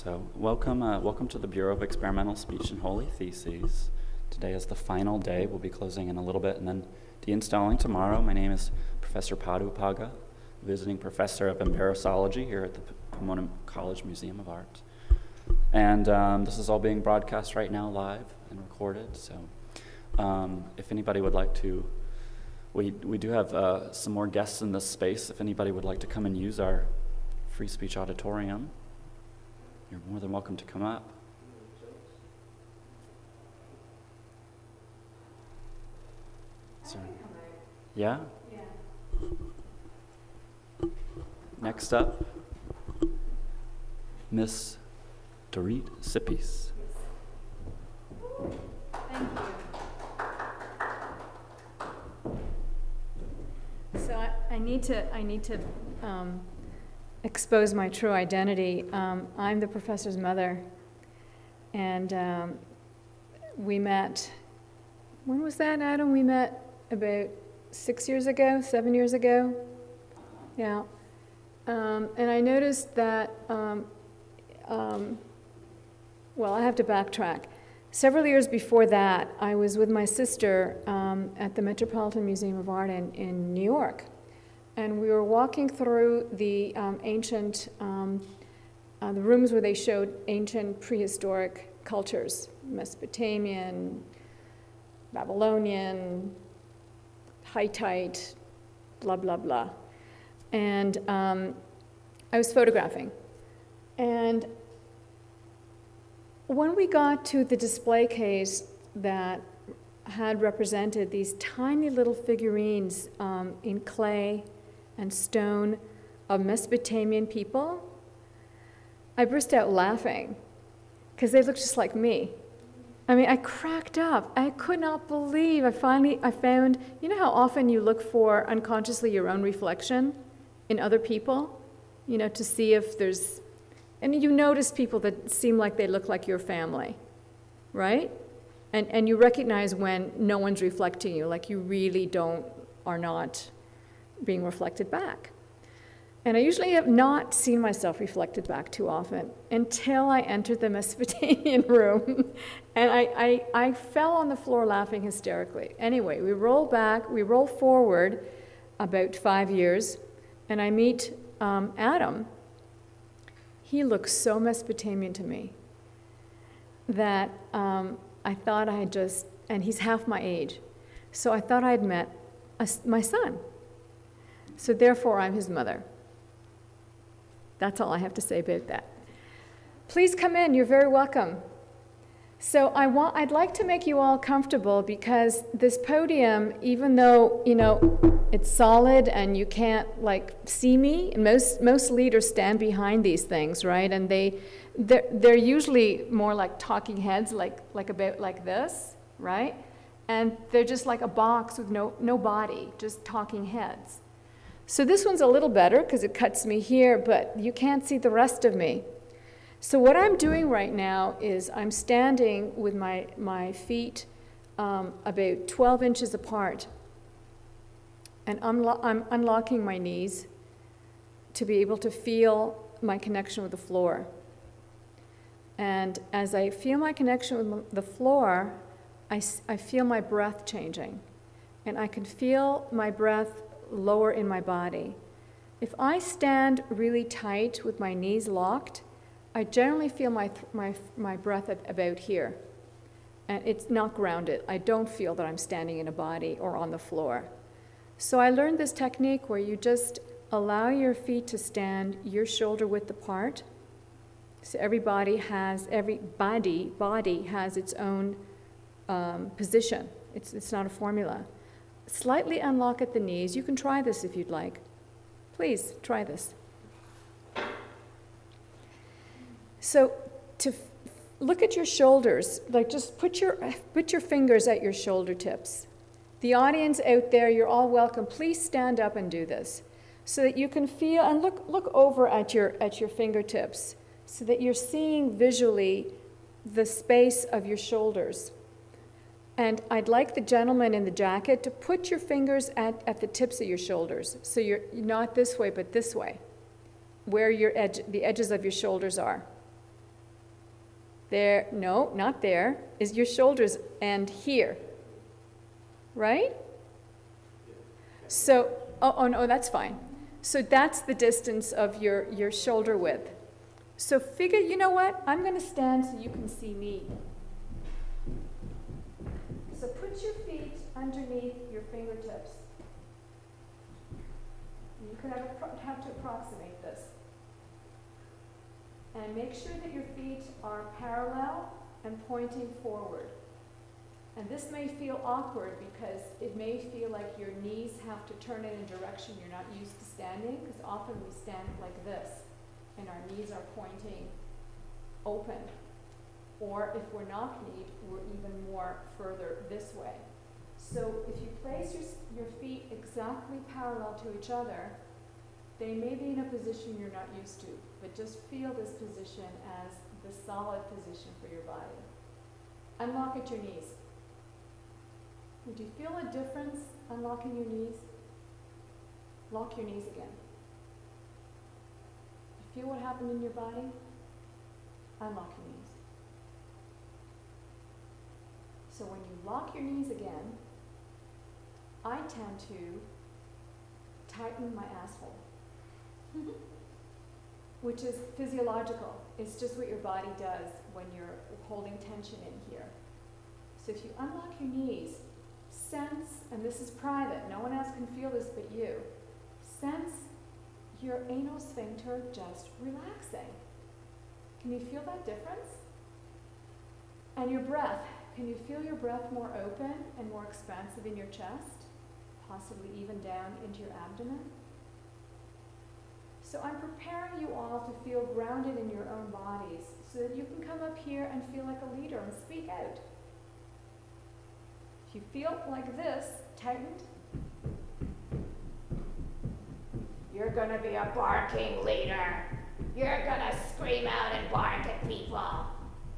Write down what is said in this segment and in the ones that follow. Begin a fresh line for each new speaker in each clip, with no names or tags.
So welcome to the Bureau of Experimental Speech and Holy Theses. Today is the final day. We'll be closing in a little bit and then de-installing tomorrow. My name is Professor Padu Paga, visiting professor of embarrassology here at the Pomona College Museum of Art. And this is all being broadcast right now live and recorded. So if anybody would like to, we do have some more guests in this space. If anybody would like to come and use our free speech auditorium, you're more than welcome to come up. Yeah? Yeah. Next up, Miss Dorit Cypis.
Thank you. So I need to expose my true identity. I'm the professor's mother, and we met, when was that, Adam? We met about 6 years ago, 7 years ago? Yeah. And I noticed that, well, I have to backtrack. Several years before that, I was with my sister at the Metropolitan Museum of Art in New York. And we were walking through the ancient, the rooms where they showed ancient prehistoric cultures, Mesopotamian, Babylonian, Hittite, blah, blah, blah. And I was photographing. And when we got to the display case that had represented these tiny little figurines in clay and stone of Mesopotamian people, I burst out laughing because they looked just like me. I mean, I cracked up. I could not believe I found, you know how often you look for unconsciously your own reflection in other people, you know, to see if there's, and you notice people that seem like they look like your family, right? And you recognize when no one's reflecting you, like you really are not being reflected back. And I usually have not seen myself reflected back too often until I entered the Mesopotamian room. And I fell on the floor laughing hysterically. Anyway, we roll forward about 5 years, and I meet Adam. He looks so Mesopotamian to me that I thought I had just, and he's half my age, so I thought I had met my son. So therefore, I'm his mother. That's all I have to say about that. Please come in, you're very welcome. So I'd like to make you all comfortable because this podium, even though, you know, it's solid and you can't like see me, and most leaders stand behind these things, right? And they're usually more like talking heads, like about like this, right? And they're just like a box with no body, just talking heads. So this one's a little better because it cuts me here, but you can't see the rest of me. So what I'm doing right now is I'm standing with my feet about 12 inches apart, and I'm unlocking my knees to be able to feel my connection with the floor. And as I feel my connection with the floor, I feel my breath changing, and I can feel my breath lower in my body. If I stand really tight with my knees locked, I generally feel my breath about here, and it's not grounded. I don't feel that I'm standing in a body or on the floor. So I learned this technique where you just allow your feet to stand your shoulder width apart. So every body has its own position. It's not a formula. Slightly unlock at the knees. You can try this if you'd like. Please try this. So to look at your shoulders, like just put your fingers at your shoulder tips. The audience out there, you're all welcome. Please stand up and do this so that you can feel, and look over at your fingertips so that you're seeing visually the space of your shoulders. And I'd like the gentleman in the jacket to put your fingers at the tips of your shoulders. So you're not this way, but this way, where the edges of your shoulders are. There, no, not there, is your shoulders and here, right? So, oh no, that's fine. So that's the distance of your shoulder width. So figure, you know what? I'm going to stand so you can see me. So put your feet underneath your fingertips. You could have to approximate this. And make sure that your feet are parallel and pointing forward. And this may feel awkward because it may feel like your knees have to turn in a direction you're not used to standing, because often we stand like this and our knees are pointing open. Or if we're knock-kneed, we're even more further this way. So if you place your feet exactly parallel to each other, they may be in a position you're not used to, but just feel this position as the solid position for your body. Unlock at your knees. Would you feel a difference unlocking your knees? Lock your knees again. You feel what happened in your body? Unlock your knees. So when you lock your knees again, I tend to tighten my asshole, which is physiological. It's just what your body does when you're holding tension in here. So if you unlock your knees, sense, and this is private, no one else can feel this but you, sense your anal sphincter just relaxing. Can you feel that difference? And your breath. Can you feel your breath more open and more expansive in your chest? Possibly even down into your abdomen? So I'm preparing you all to feel grounded in your own bodies so that you can come up here and feel like a leader and speak out. If you feel like this, tightened, you're going to be a barking leader. You're going to scream out and bark at people.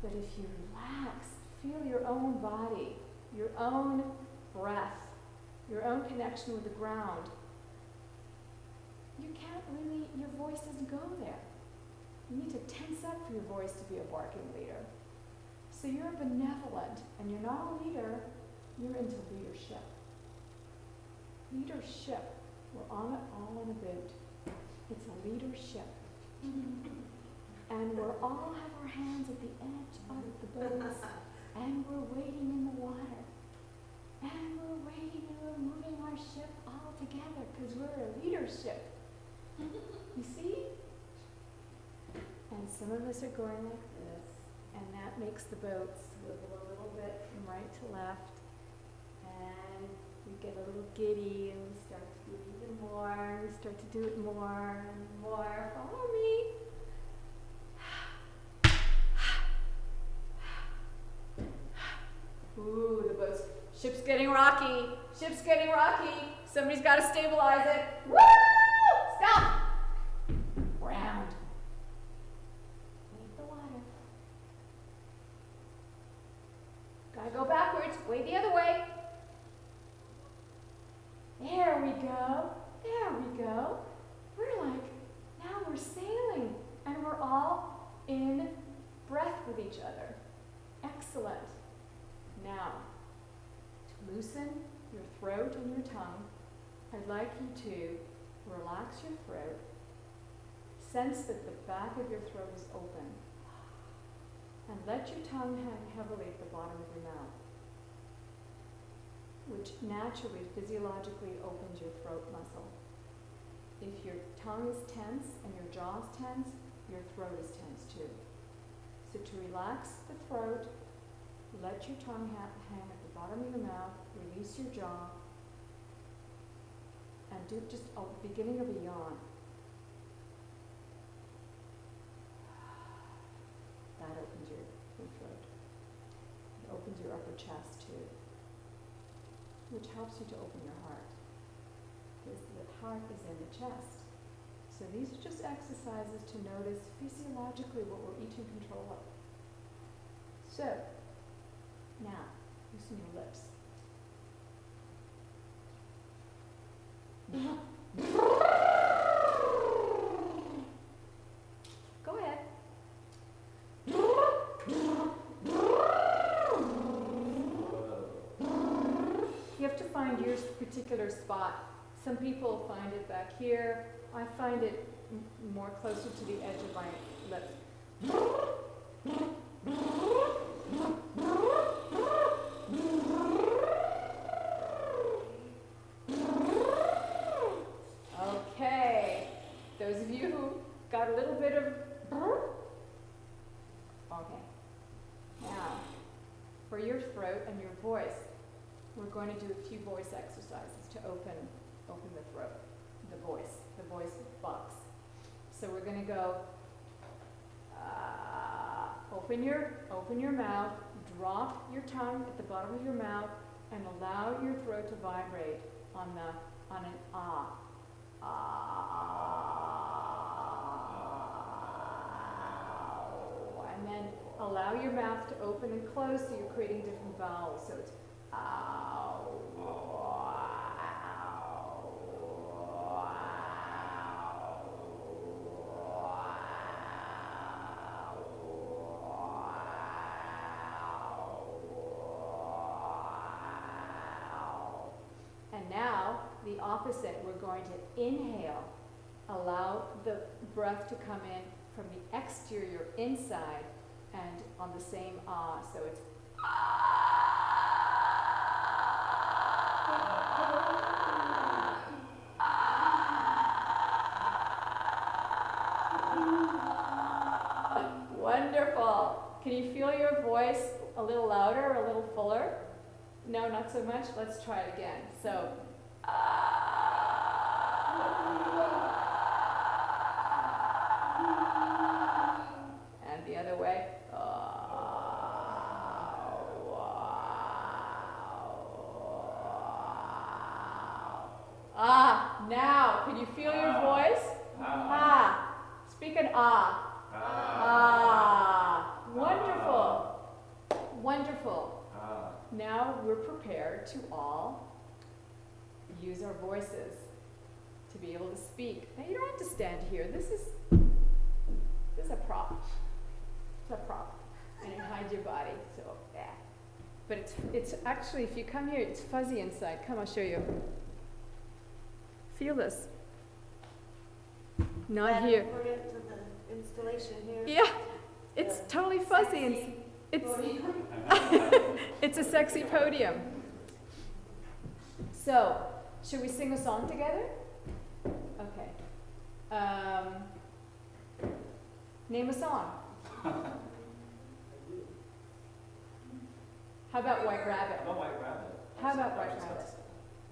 But if you relax, feel your own body, your own breath, your own connection with the ground, you can't really, your voice doesn't go there. You need to tense up for your voice to be a barking leader. So you're benevolent, and you're not a leader, you're into leadership. Leadership, we're on it all in a boot. It's a leadership. And we're all have our hands at the edge of the boats, and we're wading in the water. And we're wading and we're moving our ship all together because we're a leadership. You see? And some of us are going like this, and that makes the boat swivel a little bit from right to left. And we get a little giddy, and we start to do it even more, and we start to do it more and more. Follow me. Ooh, the boat's, ship's getting rocky. Ship's getting rocky. Somebody's got to stabilize it. Woo! Stop! Round. Leave the water. Gotta go backwards. Way the other way. There we go. There we go. We're like, now we're sailing. And we're all in breath with each other. Excellent. Now, to loosen your throat and your tongue, I'd like you to relax your throat. Sense that the back of your throat is open. And let your tongue hang heavily at the bottom of your mouth, which naturally, physiologically opens your throat muscle. If your tongue is tense and your jaw is tense, your throat is tense too. So to relax the throat, let your tongue hang at the bottom of your mouth, release your jaw, and do just a beginning of a yawn. That opens your throat. It opens your upper chest too, which helps you to open your heart, because the heart is in the chest. So these are just exercises to notice physiologically what we're each in control of. So, now, loosen your lips. Go ahead. particular spot. Some people find it back here. I find it more closer to the edge of my lips. Okay, those of you who got a little bit of okay. Now, for your throat and your voice, we're going to do a few voice exercises to open the throat, the voice box. So we're going to go, open your mouth, drop your tongue at the bottom of your mouth, and allow your throat to vibrate on an ah. And then allow your mouth to open and close so you're creating different vowels. So it's ow. And now, the opposite, we're going to inhale, allow the breath to come in from the exterior inside and on the same ah, so it's wonderful. Can you feel your voice a little louder, a little fuller? No, not so much. Let's try it again. So, and the other way. Now, can you feel your voice? Speak an Wonderful. Wonderful. Now we're prepared to all use our voices to be able to speak. Now you don't have to stand here. This is a prop. It's a prop. And it hides your body. So yeah. But it's actually, if you come here, it's fuzzy inside. Come, I'll show you. Feel this. Not here.
Important to the installation here.
Yeah. It's totally fuzzy and it's a sexy podium. So, should we sing a song together? Okay. Name a song. How about White Rabbit?
How about White Rabbit?
How about White Rabbit?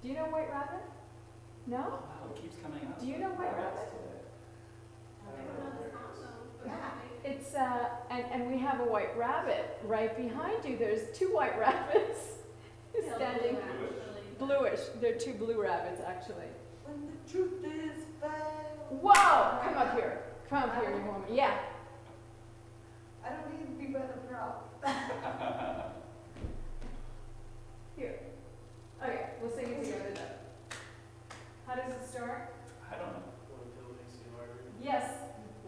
Do you know White Rabbit? No?
Wow, it keeps coming up.
Do you know White Rabbit? It's and we have a white rabbit right behind you. There's two white rabbits standing. Bluish. They're two blue rabbits, actually.
When the truth is found.
Whoa! Come up here. Come up here, you woman. Yeah.
I don't need to be by the prop.
Here. Okay, we'll sing it together then. How does it start?
I don't know.
Yes.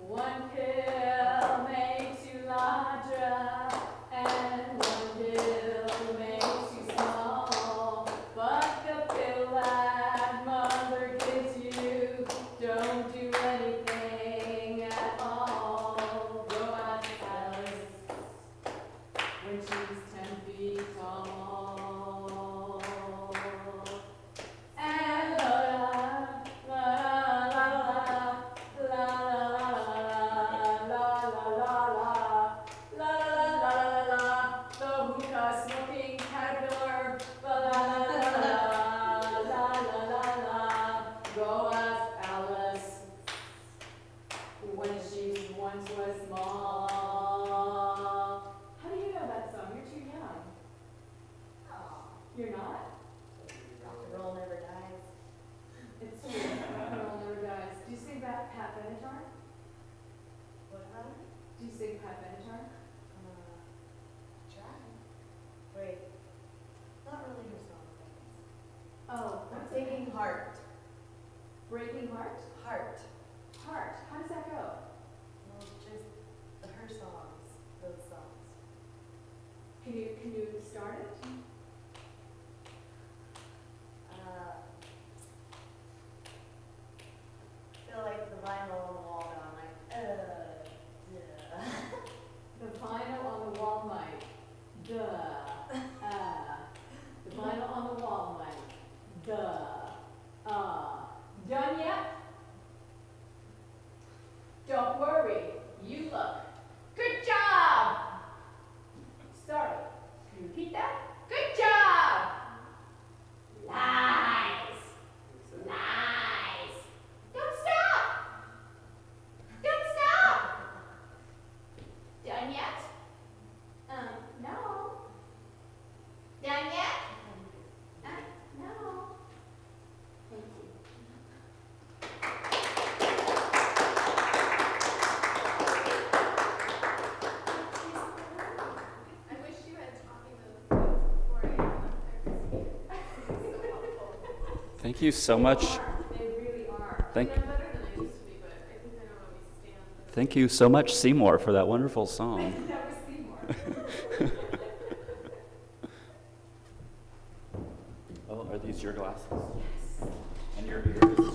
One pill makes you larger, and one pill makes you small. But the pill that mother gives you don't do anything at all. Go ask Alice when she's 10 feet tall. And la la la la la la. You're not?
Rock and roll never dies.
It's true. Rock and roll never dies. Do you sing that Pat Benatar?
What happened?
Do you sing Pat Benatar?
Try. Wait. Not really her song.
Oh,
I'm
what's
singing
it?
Heart.
Breaking Heart?
Heart.
Heart. How does that go?
Well, just her songs. Those songs.
Can you start it?
Thank you so much.
They really are.
Thank,
I'm better than I used to be, but I think I don't always stand.
thank you so much, Seemore, for that wonderful song.
That was Seemore.
Oh, are these your glasses? Yes. And your ears?